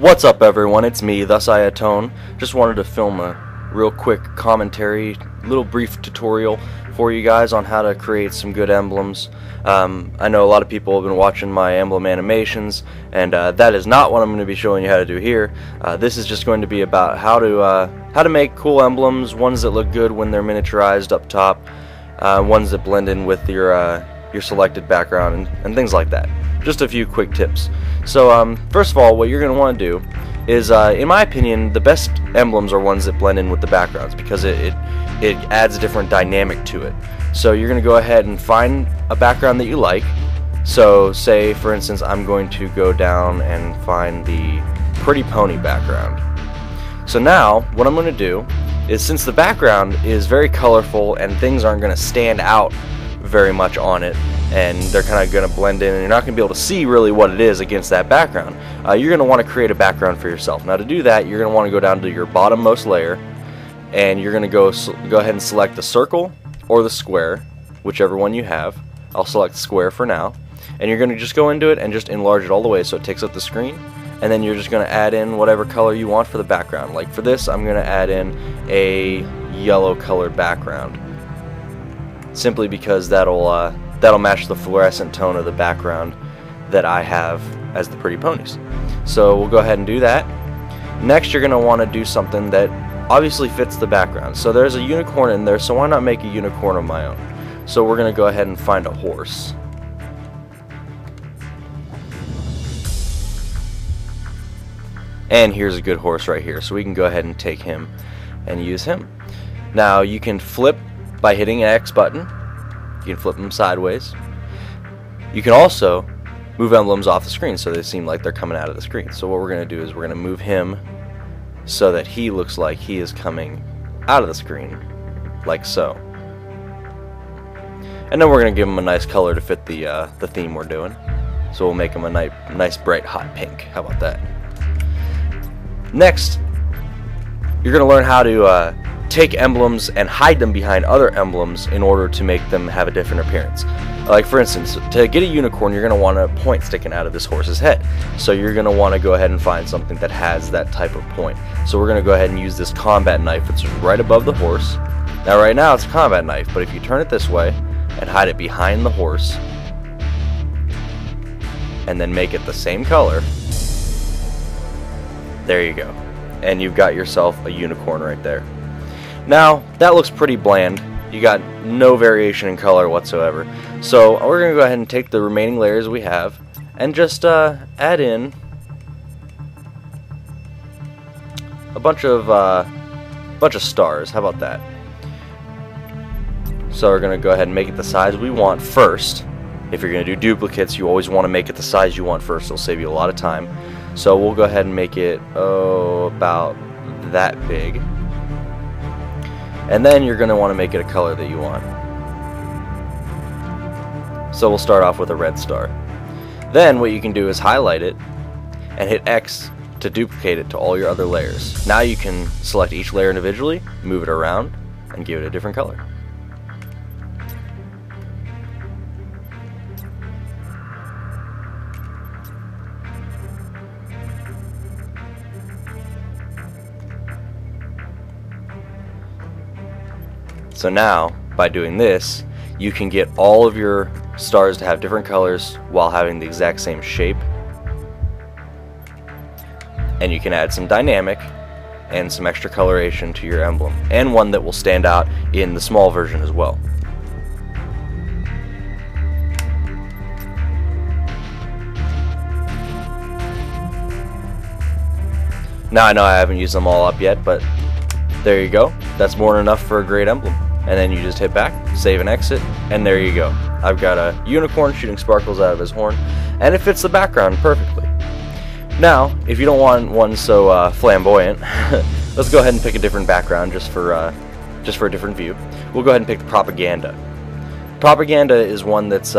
What's up everyone, it's me, ThusIAtone. Just wanted to film a real quick commentary, little brief tutorial for you guys on how to create some good emblems. I know a lot of people have been watching my emblem animations, and that is not what I'm going to be showing you how to do here. This is just going to be about how to make cool emblems, ones that look good when they're miniaturized up top, ones that blend in with your selected background, and things like that. Just a few quick tips. So first of all, what you're going to want to do is, in my opinion, the best emblems are ones that blend in with the backgrounds, because it adds a different dynamic to it. So you're going to go ahead and find a background that you like. So say, for instance, I'm going to go down and find the Pretty Pony background. So now what I'm going to do is, since the background is very colorful and things aren't going to stand out very much on it, and they're kind of going to blend in, and you're not going to be able to see really what it is against that background, you're going to want to create a background for yourself. Now to do that, you're going to want to go down to your bottommost layer, and you're going to go ahead and select the circle or the square, whichever one you have. I'll select square for now, and you're going to just go into it and just enlarge it all the way so it takes up the screen, and then you're just going to add in whatever color you want for the background. Like for this, I'm going to add in a yellow colored background, simply because that'll match the fluorescent tone of the background that I have as the Pretty Ponies. So we'll go ahead and do that. Next, you're going to want to do something that obviously fits the background. So there's a unicorn in there, so why not make a unicorn of my own? So we're going to go ahead and find a horse. And here's a good horse right here, so we can go ahead and take him and use him. Now you can flip by hitting an X button. You can flip them sideways. You can also move emblems off the screen so they seem like they're coming out of the screen. So what we're going to do is we're going to move him so that he looks like he is coming out of the screen, like so. And then we're going to give him a nice color to fit the theme we're doing. So we'll make him a nice bright hot pink. How about that? Next, you're going to learn how to take emblems and hide them behind other emblems in order to make them have a different appearance. Like for instance, to get a unicorn, you're going to want a point sticking out of this horse's head. So you're going to want to go ahead and find something that has that type of point. So we're going to go ahead and use this combat knife. It's right above the horse. Now right now it's a combat knife, but if you turn it this way and hide it behind the horse, and then make it the same color, there you go. And you've got yourself a unicorn right there. Now, that looks pretty bland. You got no variation in color whatsoever. So we're going to go ahead and take the remaining layers we have and just add in a bunch of stars. How about that? So we're going to go ahead and make it the size we want first. If you're going to do duplicates, you always want to make it the size you want first. It'll save you a lot of time. So we'll go ahead and make it, about that big. And then you're going to want to make it a color that you want. So we'll start off with a red star. Then what you can do is highlight it and hit X to duplicate it to all your other layers. Now you can select each layer individually, move it around, and give it a different color. So now, by doing this, you can get all of your stars to have different colors while having the exact same shape. And you can add some dynamic and some extra coloration to your emblem, and one that will stand out in the small version as well. Now I know I haven't used them all up yet, but there you go. That's more than enough for a great emblem. And then you just hit back, save and exit, and there you go. I've got a unicorn shooting sparkles out of his horn, and it fits the background perfectly. Now, if you don't want one so flamboyant, let's go ahead and pick a different background just for a different view. We'll go ahead and pick the Propaganda. Propaganda is one that's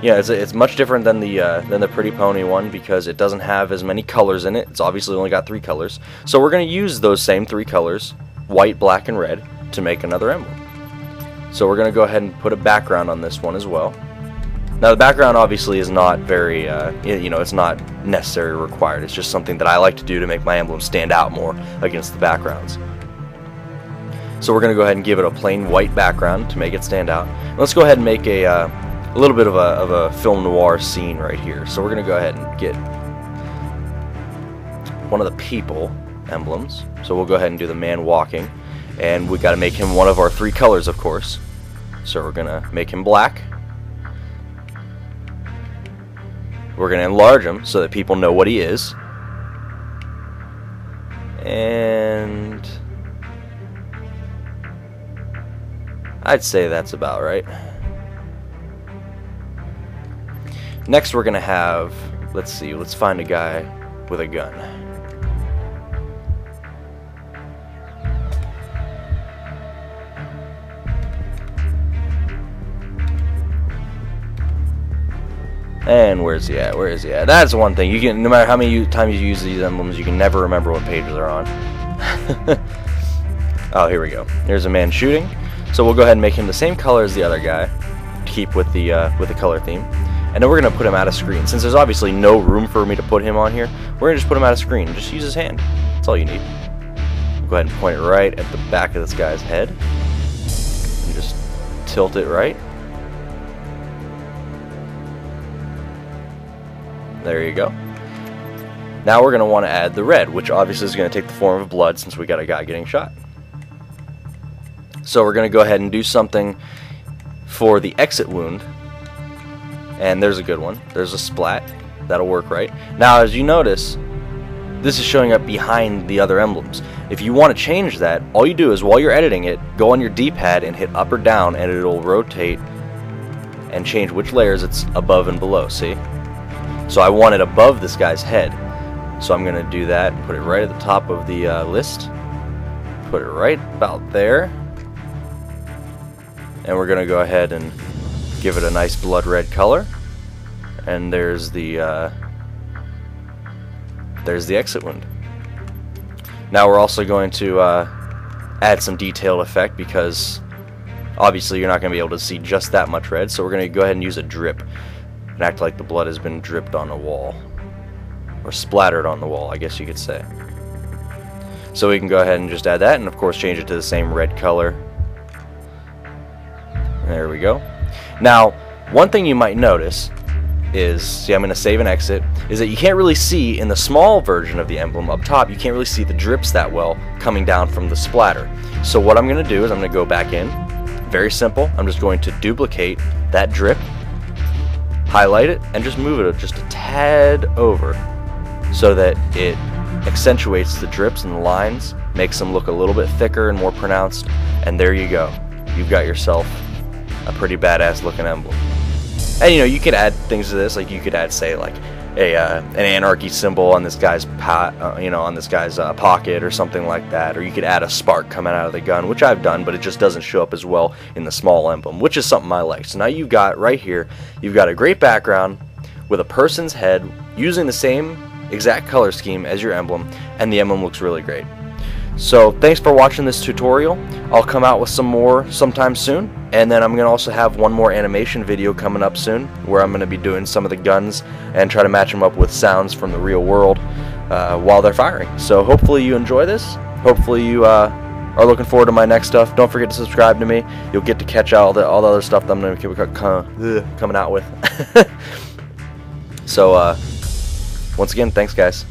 it's much different than the Pretty Pony one, because it doesn't have as many colors in it. It's obviously only got 3 colors. So we're going to use those same 3 colors, white, black, and red, to make another emblem. So we're going to go ahead and put a background on this one as well. Now the background obviously is not very, you know, it's not necessary or required. It's just something that I like to do to make my emblem stand out more against the backgrounds. So we're going to go ahead and give it a plain white background to make it stand out. Let's go ahead and make a little bit of a film noir scene right here. So we're going to go ahead and get one of the people emblems. So we'll go ahead and do the man walking, and we got to make him one of our 3 colors, of course. So we're going to make him black. We're going to enlarge him so that people know what he is. And I'd say that's about right. Next we're going to have, let's find a guy with a gun. And where's he at? Where is he at? That's one thing. You can, no matter how many times you use these emblems, you can never remember what pages they're on. Oh, here we go. Here's a man shooting. So we'll go ahead and make him the same color as the other guy, to keep with the color theme. And then we're gonna put him out of screen. Since there's obviously no room for me to put him on here, we're gonna just put him out of screen. Just use his hand. That's all you need. Go ahead and point it right at the back of this guy's head, and just tilt it right. There you go. Now we're going to want to add the red, which obviously is going to take the form of blood since we got a guy getting shot. So we're going to go ahead and do something for the exit wound. And there's a good one. There's a splat. That'll work right. Now as you notice, this is showing up behind the other emblems. If you want to change that, all you do is while you're editing it, go on your D-pad and hit up or down, and it'll rotate and change which layers it's above and below. See? So I want it above this guy's head. So I'm going to do that, put it right at the top of the list. Put it right about there. And we're going to go ahead and give it a nice blood red color. And there's the exit wound. Now we're also going to add some detailed effect, because obviously you're not going to be able to see just that much red. So we're going to go ahead and use a drip. And act like the blood has been dripped on a wall, or splattered on the wall, I guess you could say. So we can go ahead and just add that, and of course change it to the same red color. There we go. Now, one thing you might notice is, see, I'm going to save and exit, is that you can't really see in the small version of the emblem up top, you can't really see the drips that well coming down from the splatter. So what I'm going to do is I'm going to go back in. Very simple. I'm just going to duplicate that drip, highlight it, and just move it just a tad over so that it accentuates the drips and the lines, makes them look a little bit thicker and more pronounced, and there you go. You've got yourself a pretty badass looking emblem. And you know, you could add things to this, like you could add, say, like an anarchy symbol on this guy's pocket or something like that, or you could add a spark coming out of the gun, which I've done, but it just doesn't show up as well in the small emblem, which is something I like. So now you've got right here, you've got a great background with a person's head using the same exact color scheme as your emblem, and the emblem looks really great. So thanks for watching this tutorial. I'll come out with some more sometime soon, and then I'm going to also have one more animation video coming up soon where I'm going to be doing some of the guns and try to match them up with sounds from the real world while they're firing. So hopefully you enjoy this. Hopefully you are looking forward to my next stuff. Don't forget to subscribe to me. You'll get to catch all the other stuff that I'm going to be coming out with. So once again, thanks guys.